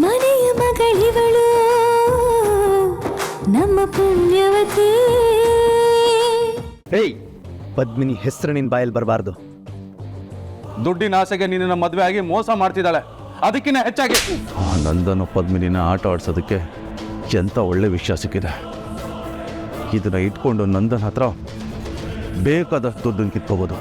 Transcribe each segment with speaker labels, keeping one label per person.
Speaker 1: ಮನೆಯ ಮಗಳಿವಳು ನಮ್ಮ ಪುಣ್ಯವತಿ.
Speaker 2: ಏಯ್, ಪದ್ಮಿನಿ ಹೆಸರು ನಿನ್ ಬಾಯಲ್ಲಿ ಬರಬಾರ್ದು.
Speaker 3: ದುಡ್ಡಿನ ಆಸೆಗೆ ನಿನ್ನ ಮದುವೆ ಆಗಿ ಮೋಸ ಮಾಡ್ತಿದ್ದಾಳೆ. ಅದಕ್ಕಿಂತ ಹೆಚ್ಚಾಗಿ ನಂದನ್ನು ಪದ್ಮಿನಿನ ಆಟ ಆಡ್ಸೋದಕ್ಕೆ ಎಂಥ ಒಳ್ಳೆ ವಿಷಯ ಸಿಕ್ಕಿದೆ. ಇದನ್ನ ಇಟ್ಕೊಂಡು ನಂದನ್ ಹತ್ರ ಬೇಕಾದಷ್ಟು ದುಡ್ಡನ್ನು ಕಿತ್ಕೋಬೋದು.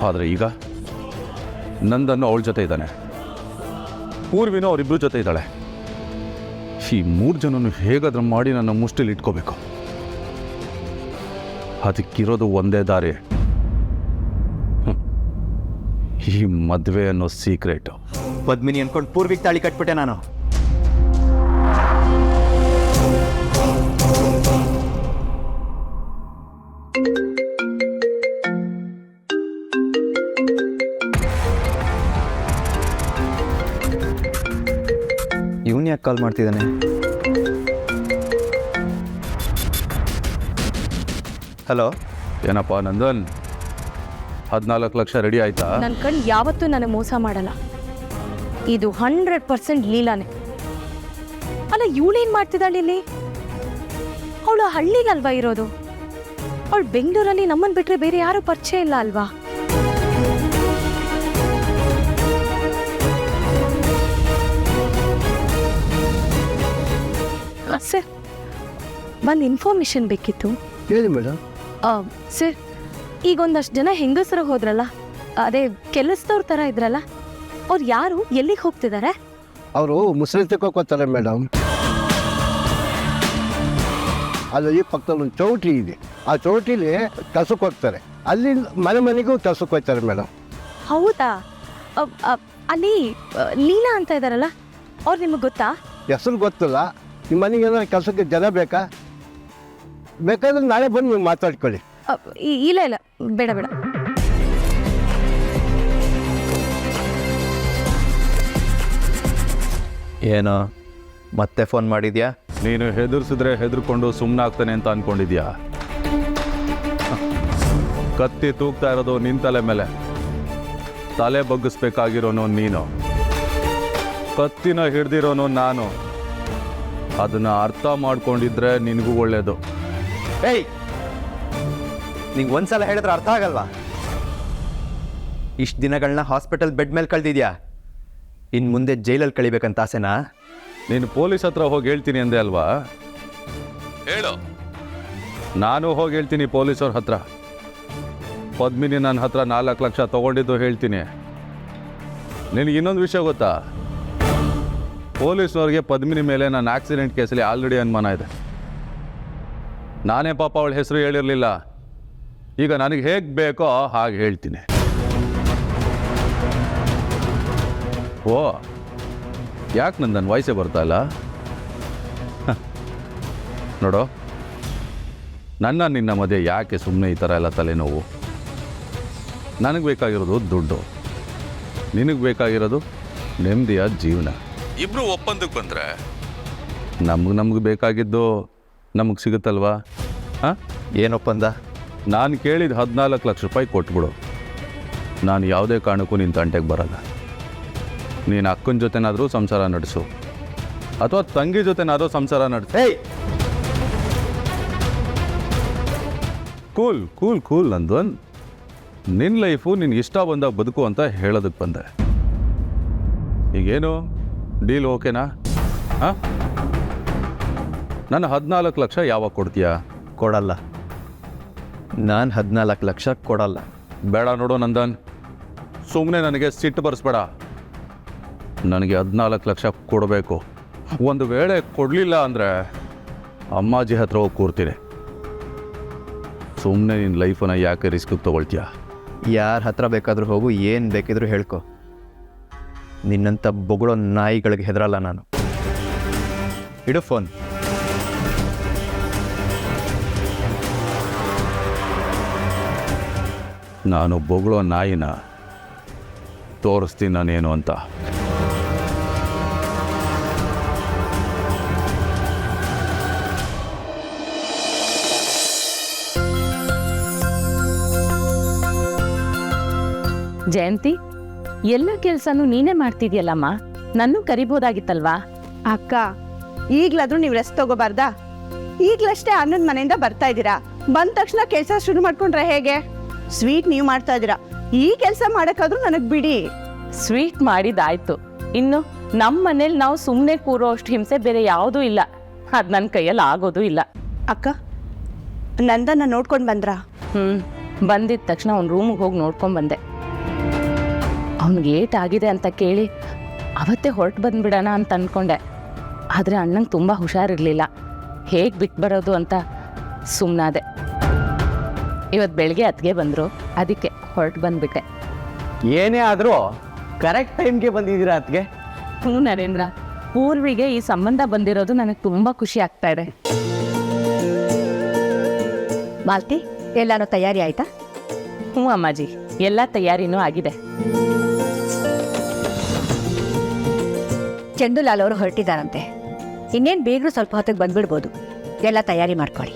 Speaker 3: ಆದರೆ ಈಗ ನಂದನ್ನು ಅವಳ ಜೊತೆ ಇದ್ದಾನೆ, ಪೂರ್ವಿನೂ ಅವರಿಬ್ಬರ ಜೊತೆ ಇದ್ದಾಳೆ. ಈ 3 ಜನನು ಹೇಗಾದ್ರೂ ಮಾಡಿ ನನ್ನ ಮುಷ್ಟಿಲಿ ಇಟ್ಕೋಬೇಕು. ಅದಕ್ಕಿರೋದು ಒಂದೇ ದಾರಿ, ಈ ಮದುವೆ ಅನ್ನೋ ಸೀಕ್ರೆಟ್.
Speaker 2: ಪದ್ಮಿನಿ ಅನ್ಕೊಂಡು ಪೂರ್ವಿಗೆ ತಾಳಿ ಕಟ್ಬಿಟ್ಟೆ ನಾನು. ಇವನ್ ಯಾಕೆ ಕಾಲ್ ಮಾಡ್ತಿದ್ದಾನೆ? ಹಲೋ,
Speaker 3: ಏನಪ್ಪ ನಂದನ್, 14 ಲಕ್ಷ ರೆಡಿ ಆಯ್ತಾ?
Speaker 4: ನನ್ನ ಕಣ್ ಯಾವತ್ತೂ ನನಗೆ ಮೋಸ ಮಾಡಲ್ಲ. ಇದು 100% ಲೀಲಾನೆ. ಅಲ್ಲ, ಇವಳೇನು ಮಾಡ್ತಿದ್ದಾಳೆ ಇಲ್ಲಿ? ಅವಳು ಹಳ್ಳಿಗಲ್ವಾ ಇರೋದು? ಅವಳು ಬೆಂಗಳೂರಲ್ಲಿ ನಮ್ಮನ್ನು ಬಿಟ್ಟರೆ ಬೇರೆ ಯಾರೂ ಪರಿಚಯ ಇಲ್ಲ ಅಲ್ವಾ? ಸರ್, ಒಂದು ಇನ್ಫಾರ್ಮೇಶನ್ ಬೇಕಿತ್ತು.
Speaker 5: ಹೇಳಿ ಮೇಡಮ್.
Speaker 4: ಸರ್, ಈಗ ಒಂದಷ್ಟು ಜನ ಹೆಂಗಸರು ಹೋದ್ರಲ್ಲ, ಅದೇ ಕೆಲಸದವ್ರ ಥರ ಇದ್ರಲ್ಲ, ಅವ್ರು ಯಾರು, ಎಲ್ಲಿಗೆ ಹೋಗ್ತಿದ್ದಾರೆ?
Speaker 5: ಅವರು ಮುಸ್ಲಿಂ ತಗೋತಾರೆ ಮೇಡಮ್. ಅಲ್ಲಿ ಪಕ್ಕದಲ್ಲಿ ಒಂದು ಚೌಟ್ರಿ ಇದೆ, ಆ ಚೌಟ್ರಿಲಿ ಕಸಕ್ಕೆ ಹೋಗ್ತಾರೆ. ಅಲ್ಲಿ ಮನೆಗೂ ಕಸಕ್ಕೆ ಹೋಗ್ತಾರೆ ಮೇಡಮ್.
Speaker 4: ಹೌದಾ? ಅಲ್ಲಿ ಲೀಲಾ ಅಂತ ಇದ್ದಾರಲ್ಲ, ಅವ್ರು ನಿಮಗೆ ಗೊತ್ತಾ?
Speaker 5: ಹೆಸರು ಗೊತ್ತಿಲ್ಲ. ನಿಮ್ಮ ಮನೆಗೆ ಏನಾದ್ರು ಕೆಲಸಕ್ಕೆ ಜನ ಬೇಕಾ? ಬೇಕಾದ್ರೆ ನಾಳೆ ಬಂದು ನೀವು ಮಾತಾಡ್ಕೊಳ್ಳಿ.
Speaker 4: ಇಲ್ಲ ಇಲ್ಲ, ಬೇಡ ಬೇಡ.
Speaker 2: ಏನೋ ಮತ್ತೆ ಫೋನ್ ಮಾಡಿದ್ಯಾ?
Speaker 3: ನೀನು ಹೆದರ್ಸಿದ್ರೆ ಹೆದರ್ಕೊಂಡು ಸುಮ್ಮನೆ ಆಗ್ತಾನೆ ಅಂತ ಅನ್ಕೊಂಡಿದ್ಯಾ? ಕತ್ತಿ ತೂಗ್ತಾ ಇರೋದು ನಿನ್ನ ತಲೆ ಮೇಲೆ, ತಲೆ ಬಗ್ಗಿಸ್ಬೇಕಾಗಿರೋನು ನೀನು, ಕತ್ತಿನ ಹಿಡ್ದಿರೋನು ನಾನು. ಅದನ್ನ ಅರ್ಥ ಮಾಡ್ಕೊಂಡಿದ್ರೆ ನಿನಗೂ ಒಳ್ಳೇದು.
Speaker 2: ಏಯ್, ನಿಂಗೆ ಒಂದ್ಸಲ ಹೇಳಿದ್ರೆ ಅರ್ಥ ಆಗಲ್ವಾ? ಇಷ್ಟು ದಿನಗಳನ್ನ ಹಾಸ್ಪಿಟಲ್ ಬೆಡ್ ಮೇಲೆ ಕಳೆದಿದ್ಯಾ, ಇನ್ನು ಮುಂದೆ ಜೈಲಲ್ಲಿ ಕಳಿಬೇಕಂತ ಆಸೆನಾ?
Speaker 3: ನೀನು ಪೊಲೀಸ್ ಹತ್ರ ಹೋಗಿ ಹೇಳ್ತೀನಿ ಅಂದೆ ಅಲ್ವಾ? ಹೇಳು. ನಾನು ಹೋಗಿ ಹೇಳ್ತೀನಿ ಪೊಲೀಸವ್ರ ಹತ್ರ. ಪದ್ಮಿನಿ ನನ್ನ ಹತ್ರ 4 ಲಕ್ಷ ತೊಗೊಂಡಿದ್ದು ಹೇಳ್ತೀನಿ. ನಿನಗೆ ಇನ್ನೊಂದು ವಿಷಯ ಗೊತ್ತಾ? ಪೊಲೀಸ್ನವ್ರಿಗೆ ಪದ್ಮಿನಿ ಮೇಲೆ ನನ್ನ ಆಕ್ಸಿಡೆಂಟ್ ಕೇಸಲ್ಲಿ ಆಲ್ರೆಡಿ ಅನುಮಾನ ಇದೆ. ನಾನೇ ಪಾಪ ಅವಳ ಹೆಸರು ಹೇಳಿರಲಿಲ್ಲ. ಈಗ ನನಗೆ ಹೇಗೆ ಬೇಕೋ ಹಾಗೆ ಹೇಳ್ತೀನಿ. ಓ, ಯಾಕೆ ನನ್ನ ವಯಸ್ಸೇ ಬರ್ತಾ ಇಲ್ಲ? ನೋಡು, ನಿನ್ನ ಮಧ್ಯೆ ಯಾಕೆ ಸುಮ್ಮನೆ ಈ ಥರ ಎಲ್ಲ ತಲೆನೋವು? ನನಗೆ ಬೇಕಾಗಿರೋದು ದುಡ್ಡು, ನಿನಗೆ ಬೇಕಾಗಿರೋದು ನೆಮ್ಮದಿಯ ಜೀವನ. ಇಬ್ಬರು ಒಪ್ಪಂದಕ್ಕೆ ಬಂದರೆ ನಮಗೆ ಬೇಕಾಗಿದ್ದು ನಮಗೆ ಸಿಗುತ್ತಲ್ವಾ? ಹಾಂ,
Speaker 2: ಏನು ಒಪ್ಪಂದ?
Speaker 3: ನಾನು ಕೇಳಿದ 14 ಲಕ್ಷ ರೂಪಾಯಿ ಕೊಟ್ಬಿಡು. ನಾನು ಯಾವುದೇ ಕಾರಣಕ್ಕೂ ನಿನ್ನ ತಂಟೆಗೆ ಬರಲ್ಲ. ನೀನು ಅಕ್ಕನ ಜೊತೆನಾದರೂ ಸಂಸಾರ ನಡೆಸು, ಅಥವಾ ತಂಗಿ ಜೊತೆನಾದರೂ ಸಂಸಾರ ನಡೆಸು.
Speaker 2: ಏಯ್,
Speaker 3: ಕೂಲ್ ಕೂಲ್ ಕೂಲ್ ನಂದನ್. ನಿನ್ನ ಲೈಫು ನಿನ್ಗೆ ಇಷ್ಟ ಬಂದಾಗ ಬದುಕು ಅಂತ ಹೇಳೋದಕ್ಕೆ ಬಂದೆ. ಈಗೇನು ಡೀಲ್ ಓಕೆನಾ? ಹಾಂ, ನನ್ನ 14 ಲಕ್ಷ ಯಾವಾಗ ಕೊಡ್ತೀಯಾ?
Speaker 2: ಕೊಡಲ್ಲ. ನಾನು 14 ಲಕ್ಷ ಕೊಡಲ್ಲ.
Speaker 3: ಬೇಡ ನೋಡು ನಂದನ್, ಸುಮ್ಮನೆ ನನಗೆ ಸಿಟ್ಟು ಬರೆಸ್ಬೇಡ. ನನಗೆ 14 ಲಕ್ಷ ಕೊಡಬೇಕು. ಒಂದು ವೇಳೆ ಕೊಡಲಿಲ್ಲ ಅಂದರೆ ಅಮ್ಮಾಜಿ ಹತ್ರ ಹೋಗಿ ಕೂರ್ತೀನಿ. ಸುಮ್ಮನೆ ನಿನ್ನ ಲೈಫನ್ನು ಯಾಕೆ ರಿಸ್ಕ್ ತೊಗೊಳ್ತೀಯ?
Speaker 2: ಯಾರ ಹತ್ರ ಬೇಕಾದರೂ ಹೋಗು, ಏನು ಬೇಕಿದ್ರೂ ಹೇಳ್ಕೊ. ನಿನ್ನಂಥ ಬೊಗಳೋ ನಾಯಿಗಳಿಗೆ ಹೆದರಲ್ಲ ನಾನು. ಇಡು ಫೋನ್.
Speaker 3: ನಾನು ಬೊಗಳೋ ನಾಯಿನ ತೋರಿಸ್ತೀನಿ ನಾನೇನು ಅಂತ.
Speaker 6: ಜಯಂತಿ, ಎಲ್ಲ ಕೆಲಸನೂ ನೀನೇ ಮಾಡ್ತಿದ್ಯಲ್ಲಮ್ಮ. ನನ್ನೂ ಕರಿಬೋದಾಗಿತ್ತಲ್ವಾ?
Speaker 7: ಅಕ್ಕ ಈಗ್ಲಾದ್ರೂ ನೀವು ರೆಸ್ಟ್ ತಗೋಬಾರ್ದಾ? ಈಗ್ಲಷ್ಟೇ ಅಣ್ಣನ ಮನೆಯಿಂದ ಬರ್ತಾ ಇದ್ದೀರಾ, ಬಂದ ತಕ್ಷಣ ಕೆಲಸ ಶುರು ಮಾಡ್ಕೊಂಡ್ರೆ ಹೇಗೆ? ಸ್ವೀಟ್ ನೀವು ಮಾಡ್ತಾ ಇದ್ದೀರಾ, ಈ ಕೆಲಸ ಮಾಡಕ್ಕಾದ್ರೂ ನನಗೆ ಬಿಡಿ.
Speaker 6: ಸ್ವೀಟ್ ಮಾಡಿದಾಯ್ತು, ಇನ್ನು ನಮ್ಮ ಮನೇಲಿ ನಾವು ಸುಮ್ಮನೆ ಕೂರೋ ಅಷ್ಟು ಹಿಂಸೆ ಬೇರೆ ಯಾವುದೂ ಇಲ್ಲ. ಅದು ನನ್ನ ಕೈಯಲ್ಲಿ ಆಗೋದು ಇಲ್ಲ.
Speaker 7: ಅಕ್ಕ ನಂದನ್ನ ನೋಡ್ಕೊಂಡು ಬಂದ್ರಾ?
Speaker 6: ಬಂದಿದ ತಕ್ಷಣ ಅವ್ನ ರೂಮಿಗೆ ಹೋಗಿ ನೋಡ್ಕೊಂಡು ಬಂದೆ. ಅವ್ನಿಗೆ ಏಟ್ ಆಗಿದೆ ಅಂತ ಕೇಳಿ ಅವತ್ತೇ ಹೊರಟು ಬಂದ್ಬಿಡೋಣ ಅಂತ ಅಂದ್ಕೊಂಡೆ. ಆದರೆ ಅಣ್ಣಂಗೆ ತುಂಬ ಹುಷಾರಿರಲಿಲ್ಲ, ಹೇಗೆ ಬಿಟ್ಟು ಬರೋದು ಅಂತ ಸುಮ್ಮನಾದೆ. ಇವತ್ತು ಬೆಳಗ್ಗೆ ಅತ್ತಿಗೆ ಬಂದರು, ಅದಕ್ಕೆ ಹೊರಟು ಬಂದುಬಿಟ್ಟೆ.
Speaker 8: ಏನೇ ಆದರೂ ಕರೆಕ್ಟ್ ಟೈಮ್ಗೆ ಬಂದಿದ್ದೀರಾ ಅತ್ಗೆ.
Speaker 6: ಹ್ಞೂ ನರೇಂದ್ರ, ಪೂರ್ವಿಗೆ ಈ ಸಂಬಂಧ ಬಂದಿರೋದು ನನಗೆ ತುಂಬ ಖುಷಿ ಆಗ್ತಾ ಇದೆ.
Speaker 4: ಮಾಲ್ತಿ, ಎಲ್ಲಾನು ತಯಾರಿ ಆಯ್ತಾ?
Speaker 6: ಹ್ಞೂ ಅಮ್ಮಾಜಿ, ಎಲ್ಲ ತಯಾರಿನೂ ಆಗಿದೆ.
Speaker 4: ಚಂದುಲಾಲ್ ಅವರು ಹೊರಟಿದ್ದಾರಂತೆ, ಇನ್ನೇನು ಬೇಗರೂ ಸ್ವಲ್ಪ ಹೊತ್ತಿಗೆ ಬಂದ್ಬಿಡ್ಬೋದು. ಎಲ್ಲ ತಯಾರಿ ಮಾಡ್ಕೊಳ್ಳಿ.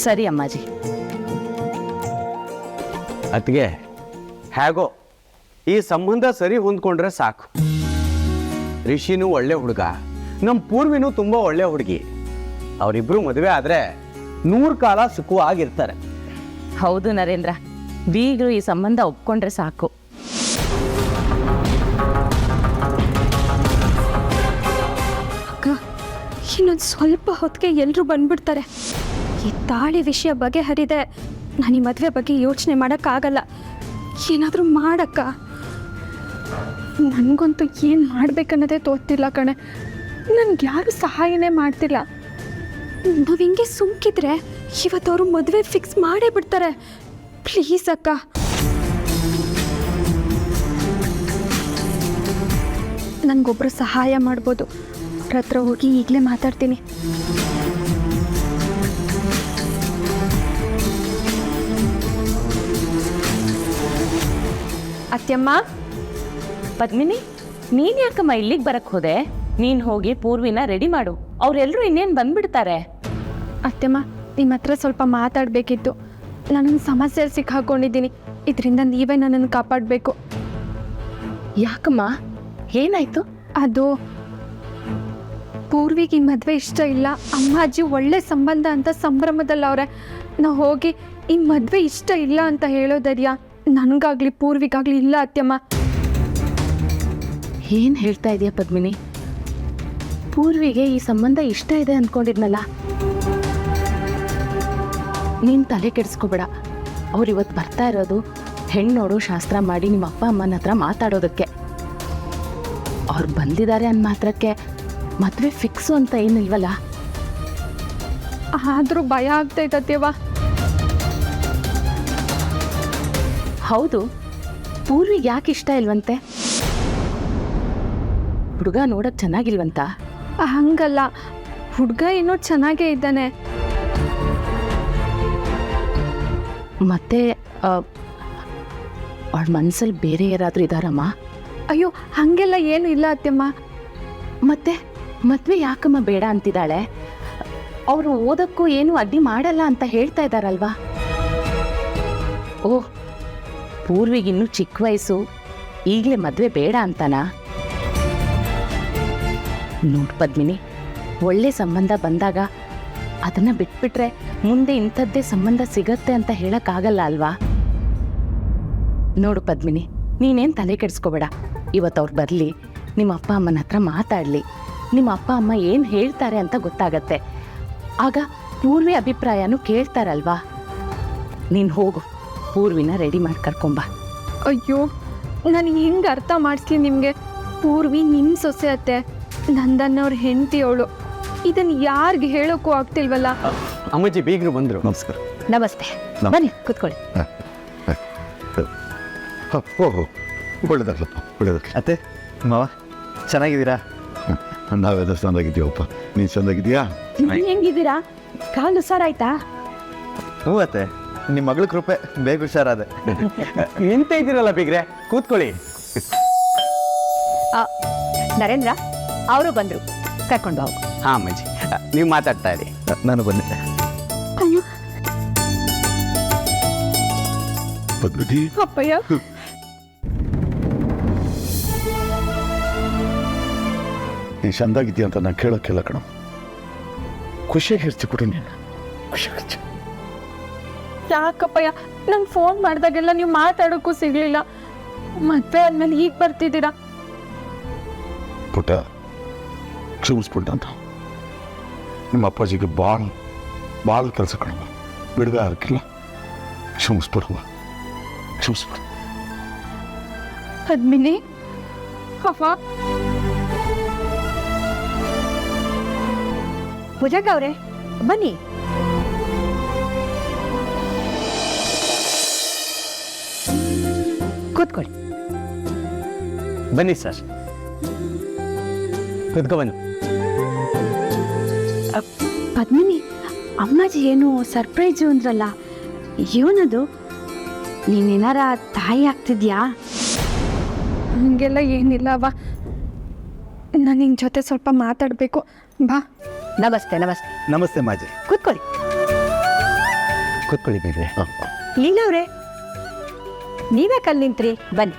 Speaker 6: ಸರಿ ಅಮ್ಮಾಜಿ.
Speaker 8: ಅತ್ಗೆ ಹೇಗೋ ಈ ಸಂಬಂಧ ಸರಿ ಹೊಂದ್ಕೊಂಡ್ರೆ ಸಾಕು. ರಿಷಿನೂ ಒಳ್ಳೆ ಹುಡುಗ, ನಮ್ಮ ಪೂರ್ವಿನೂ ತುಂಬ ಒಳ್ಳೆ ಹುಡುಗಿ. ಅವರಿಬ್ರು ಮದುವೆ ಆದರೆ 100 ಕಾಲ ಸುಖವಾಗಿರ್ತಾರೆ.
Speaker 6: ಹೌದು ನರೇಂದ್ರ, ಬೀಗರು ಈ ಸಂಬಂಧ ಒಪ್ಕೊಂಡ್ರೆ ಸಾಕು.
Speaker 1: ಅಕ್ಕ, ಇನ್ನೊಂದು ಸ್ವಲ್ಪ ಹೊತ್ತಿಗೆ ಎಲ್ಲರೂ ಬಂದ್ಬಿಡ್ತಾರೆ. ಈ ತಾಳಿ ವಿಷಯ ಬಗೆಹರಿದೆ, ನಾನು ಈ ಮದುವೆ ಬಗ್ಗೆ ಯೋಚನೆ ಮಾಡೋಕ್ಕಾಗಲ್ಲ. ಏನಾದರೂ ಮಾಡಕ್ಕ. ನನಗಂತೂ ಏನು ಮಾಡ್ಬೇಕನ್ನೋದೇ ತೋರ್ತಿಲ್ಲ ಕಣೆ. ನನಗೆ ಯಾರೂ ಸಹಾಯನೇ ಮಾಡ್ತಿಲ್ಲ. ನಾವು ಹಿಂಗೆ ಸುಮ್ಕಿದ್ರೆ ಇವತ್ತವರು ಮದುವೆ ಫಿಕ್ಸ್ ಮಾಡೇ ಬಿಡ್ತಾರೆ. ಪ್ಲೀಸ್ ಅಕ್ಕ. ನನಗೊಬ್ಬರು ಸಹಾಯ ಮಾಡ್ಬೋದು. ಅವ್ರ ಹತ್ರ ಹೋಗಿ ಈಗಲೇ ಮಾತಾಡ್ತೀನಿ. ಅತ್ಯಮ್ಮ.
Speaker 6: ಪದ್ಮಿನಿ, ನೀನು ಯಾಕಮ್ಮ ಇಲ್ಲಿಗೆ ಬರಕ್ಕೆ ಹೋದೆ? ನೀನು ಹೋಗಿ ಪೂರ್ವಿನ ರೆಡಿ ಮಾಡು, ಅವರೆಲ್ಲರೂ ಇನ್ನೇನು ಬಂದ್ಬಿಡ್ತಾರೆ.
Speaker 1: ಅತ್ಯಮ್ಮ, ನಿಮ್ಮ ಹತ್ರ ಸ್ವಲ್ಪ ಮಾತಾಡಬೇಕಿತ್ತು. ನಾನೊಂದು ಸಮಸ್ಯೆಯಲ್ಲಿ ಸಿಕ್ಕಾಕೊಂಡಿದ್ದೀನಿ. ಇದರಿಂದ ನೀವೇ ನನ್ನನ್ನು ಕಾಪಾಡಬೇಕು.
Speaker 6: ಯಾಕಮ್ಮ, ಏನಾಯ್ತು?
Speaker 1: ಅದು ಪೂರ್ವಿಗೆ ಈ ಮದುವೆ ಇಷ್ಟ ಇಲ್ಲ. ಅಮ್ಮಾಜಿ ಒಳ್ಳೆ ಸಂಬಂಧ ಅಂತ ಸಂಭ್ರಮದಲ್ಲವ್ರೆ. ನಾವು ಹೋಗಿ ಈ ಮದುವೆ ಇಷ್ಟ ಇಲ್ಲ ಅಂತ ಹೇಳೋದರಿಯಾ? ನನಗಾಗಲಿ ಪೂರ್ವಿಗಾಗಲಿ ಇಲ್ಲ ಅತ್ಯಮ್ಮ.
Speaker 6: ಏನು ಹೇಳ್ತಾ ಇದೆಯಾ ಪದ್ಮಿನಿ? ಪೂರ್ವಿಗೆ ಈ ಸಂಬಂಧ ಇಷ್ಟ ಇದೆ ಅಂದ್ಕೊಂಡಿದ್ನಲ್ಲ. ನೀನು ತಲೆ ಕೆಡಿಸ್ಕೋಬೇಡ. ಅವ್ರು ಇವತ್ತು ಬರ್ತಾ ಇರೋದು ಹೆಣ್ಣು ನೋಡೋ ಶಾಸ್ತ್ರ ಮಾಡಿ ನಿಮ್ಮ ಅಪ್ಪ ಅಮ್ಮನ ಹತ್ರ ಮಾತಾಡೋದಕ್ಕೆ. ಅವ್ರು ಬಂದಿದ್ದಾರೆ ಅಂದ ಮಾತ್ರಕ್ಕೆ ಮದುವೆ ಫಿಕ್ಸು ಅಂತ ಏನು ಇಲ್ವಲ್ಲ.
Speaker 1: ಆದರೂ ಭಯ ಆಗ್ತೈತತ್ಯವ.
Speaker 6: ಹೌದು, ಪೂರ್ವಿಗೆ ಯಾಕೆ ಇಷ್ಟ ಇಲ್ವಂತೆ? ಹುಡುಗ ನೋಡಕ್ ಚೆನ್ನಾಗಿಲ್ವಂತ?
Speaker 1: ಹಂಗಲ್ಲ, ಹುಡುಗ ಏನೋ ಚೆನ್ನಾಗೇ ಇದ್ದಾನೆ.
Speaker 6: ಮತ್ತೆ ಅವಳ ಮನಸ್ಸಲ್ಲಿ ಬೇರೆ ಯಾರಾದರೂ ಇದ್ದಾರಮ್ಮ?
Speaker 1: ಅಯ್ಯೋ, ಹಾಗೆಲ್ಲ ಏನು ಇಲ್ಲ ಅತ್ಯಮ್ಮ.
Speaker 6: ಮತ್ತೆ ಮದುವೆ ಯಾಕಮ್ಮ ಬೇಡ ಅಂತಿದ್ದಾಳೆ? ಅವರು ಓದಕ್ಕೂ ಏನು ಅಡ್ಡಿ ಮಾಡಲ್ಲ ಅಂತ ಹೇಳ್ತಾ ಇದ್ದಾರಲ್ವಾ? ಓಹ್, ಪೂರ್ವಿಗಿನ್ನೂ ಚಿಕ್ಕ ವಯಸ್ಸು, ಈಗಲೇ ಮದುವೆ ಬೇಡ ಅಂತಾನಾ? ನೋಡು ಪದ್ಮಿನಿ, ಒಳ್ಳೆ ಸಂಬಂಧ ಬಂದಾಗ ಅದನ್ನು ಬಿಟ್ಬಿಟ್ರೆ ಮುಂದೆ ಇಂಥದ್ದೇ ಸಂಬಂಧ ಸಿಗತ್ತೆ ಅಂತ ಹೇಳೋಕ್ಕಾಗಲ್ಲ ಅಲ್ವಾ? ನೋಡು ಪದ್ಮಿನಿ, ನೀನೇನು ತಲೆ ಕೆಡಿಸ್ಕೋಬೇಡ. ಇವತ್ತು ಅವ್ರು ಬರಲಿ, ನಿಮ್ಮ ಅಪ್ಪ ಅಮ್ಮನ ಹತ್ರ ಮಾತಾಡಲಿ, ನಿಮ್ಮ ಅಪ್ಪ ಅಮ್ಮ ಏನು ಹೇಳ್ತಾರೆ ಅಂತ ಗೊತ್ತಾಗತ್ತೆ. ಆಗ ಪೂರ್ವಿ ಅಭಿಪ್ರಾಯನೂ ಕೇಳ್ತಾರಲ್ವಾ? ನೀನು ಹೋಗು, ಪೂರ್ವಿನ ರೆಡಿ ಮಾಡಿ ಕರ್ಕೊಂಬ.
Speaker 1: ಅಯ್ಯೋ, ನಾನು ಹೆಂಗೆ ಅರ್ಥ ಮಾಡಿಸ್ಲಿ ನಿಮಗೆ? ಪೂರ್ವಿ ನಿಮ್ಮ ಸೊಸೆ ಅತ್ತೆ, ನಂದನ್ನವ್ರ ಹೆಂಡತಿ ಅವಳು. ಇದನ್ನು ಯಾರಿಗೆ ಹೇಳೋಕ್ಕೂ ಆಗ್ತಿಲ್ವಲ್ಲ.
Speaker 8: ಅಮ್ಮಾಜಿ ಬೀಗರು ಬಂದರು.
Speaker 2: ನಮಸ್ಕಾರ.
Speaker 4: ನಮಸ್ತೆ, ಬನ್ನಿ ಕೂತ್ಕೊಳ್ಳಿ.
Speaker 5: ಓಹೋ, ಒಳ್ಳೆದಾಗಲ್ಲ ಒಳ್ಳೆದಾಗಲ್ಲ.
Speaker 2: ಅತ್ತೆ, ಮಾವ, ಚೆನ್ನಾಗಿದ್ದೀರಾ?
Speaker 5: ನಾವೆಲ್ಲ ಚೆಂದಾಗಿದ್ದೀವಪ್ಪ. ನೀನು ಚೆಂದಾಗಿದ್ದೀಯಾ?
Speaker 4: ಹೆಂಗಿದ್ದೀರಾ? ಕಾಲು ಹುಷಾರಾಯ್ತಾ?
Speaker 2: ಹ್ಞೂ ಅತ್ತೆ, ನಿಮ್ಮ ಮಗಳ ಕೃಪೆ, ಬೇಗ ಹುಷಾರಾದೆ.
Speaker 8: ನಿಂತ ಇದ್ದೀರಲ್ಲ ಬೀಗ್ರೆ, ಕೂತ್ಕೊಳ್ಳಿ.
Speaker 4: ನರೇಂದ್ರ ಅವರು ಬಂದರು, ಕರ್ಕೊಂಡು ಹೋಗು.
Speaker 8: ಹಾಂ ಅಮ್ಮಾಜಿ, ನೀವು ಮಾತಾಡ್ತಾ ಇರಿ.
Speaker 2: ನಾನು ಬಂದೆ.
Speaker 5: ಪದ್ಮಿನಿ,
Speaker 1: ಅಪ್ಪಯ್ಯ,
Speaker 9: ನೀನು ಚೆಂದಾಗಿದ್ದೀಯ ಅಂತ ನಾನು ಕೇಳೋಕ್ಕಿಲ್ಲ ಕಣ. ಖುಷಿಯಾಗಿರ್ತಿ ಕೊಡು ನೀನು, ಖುಷಿಯಾಗಿರ್ತಿ.
Speaker 1: ಯಾಕಪ್ಪಯ್ಯ ನಂಗೆ ಫೋನ್ ಮಾಡಿದಾಗೆಲ್ಲ ನೀವು ಮಾತಾಡೋಕ್ಕೂ ಸಿಗಲಿಲ್ಲ, ಮದುವೆ ಆದಮೇಲೆ ಈಗ ಬರ್ತಿದ್ದೀರಾ?
Speaker 9: ಪುಟ್ಟ ಕ್ಷಮಿಸ್ಬಿಟ್ಟ ಅಂತ ನಿಮ್ಮ ಅಪ್ಪಾಜಿಗೆ ಭಾಳ ಕೆಲಸ ಕಣವ, ಬಿಡುವೆ ಆಗಿಲ್ಲ. ಕ್ಷಮಿಸ್ಬಿಡುವ, ಕ್ಷಮಿಸ್ಬಿಡು.
Speaker 1: ಪದ್ಮಿನಿ ಅಪ್ಪ,
Speaker 7: ಭುಜಂಗ ಅವರೇ ಬನ್ನಿ. ಕೂತ್ಕೊಳ್ಳಿ.
Speaker 8: ಬನ್ನಿ ಸರ್, ಕುತ್ಕೊಬನ್ನಿ.
Speaker 1: ಪದ್ಮಿನಿ, ಅಮ್ಮಾಜಿ ಏನು ಸರ್ಪ್ರೈಸು ಅಂದ್ರಲ್ಲ, ಏನದು? ನೀನೇನಾರ ತಾಯಿ ಆಗ್ತಿದ್ಯಾ? ಹಂಗೆಲ್ಲ ಏನಿಲ್ಲ ಅವ್ವ, ನಾನು ನಿನ್ನ ಜೊತೆ ಸ್ವಲ್ಪ ಮಾತಾಡಬೇಕು. ಬಾ.
Speaker 7: ನಮಸ್ತೆ ನಮಸ್ತೆ.
Speaker 5: ನಮಸ್ತೆ ಮಾಜಿ.
Speaker 7: ಕೂತ್ಕೊಳ್ಳಿ.
Speaker 8: ಕೂತ್ಕೊಳ್ಳಿ ಬೇರೆ.
Speaker 7: ಲೀಲಾ ಅವರೇ ನೀವೇ ಕಲ್ಲಿ ನಿಂತ್ರಿ, ಬನ್ನಿ.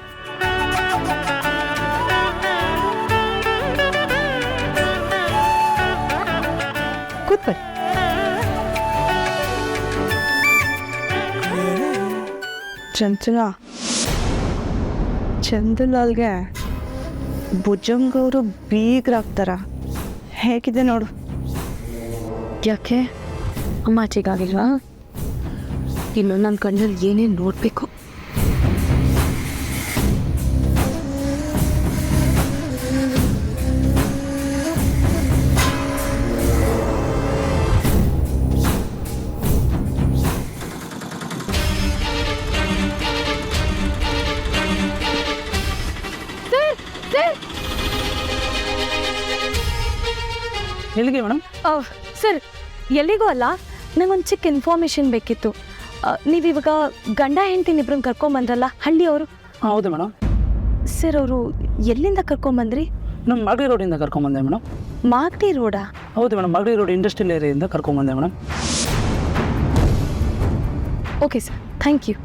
Speaker 7: ಕೂತ್ಕೊಳ್ಳಿ. ಚಂದಲಾಲ್ಗೆ ಭುಜಂಗವರು ಬೀಗ್ರಾಗ್ತಾರ. ಹೇಗಿದೆ ನೋಡು.
Speaker 4: ಯಾಕೆ ಅಮ್ಮಾಚಿಗಾಗಿಲ್ವಾ? ಇನ್ನು ನನ್ನ ಕಣ್ಣಲ್ಲಿ ಏನೇನು ನೋಡಬೇಕು.
Speaker 6: ಎಲ್ಲಿಗೆ ಮೇಡಮ್?
Speaker 4: ಸರ್, ಎಲ್ಲಿಗೂ ಅಲ್ಲ, ನಂಗೊಂದು ಚಿಕ್ಕ ಇನ್ಫಾರ್ಮೇಷನ್ ಬೇಕಿತ್ತು. ನೀವಿವಾಗ ಗಂಡ ಹೆಂಡ್ತಿನ ಇಬ್ಬರನ್ನ ಕರ್ಕೊಂಬಂದ್ರಲ್ಲ, ಹಳ್ಳಿಯವರು.
Speaker 6: ಹೌದು ಮೇಡಮ್.
Speaker 4: ಸರ್, ಅವರು ಎಲ್ಲಿಂದ ಕರ್ಕೊಂಬಂದ್ರಿ?
Speaker 6: ನಮ್ಮ ಮಾಗಡಿ ರೋಡಿಂದ ಕರ್ಕೊಂಬಂದೆ ಮೇಡಮ್.
Speaker 4: ಮಾಗಡಿ ರೋಡಾ?
Speaker 6: ಹೌದು ಮೇಡಮ್, ಮಾಗಡಿ ರೋಡ್ ಇಂಡಸ್ಟ್ರಿಯಲ್ ಏರಿಯಾದಿಂದ ಕರ್ಕೊಂಬಂದೆ madam.
Speaker 4: Okay sir, thank you.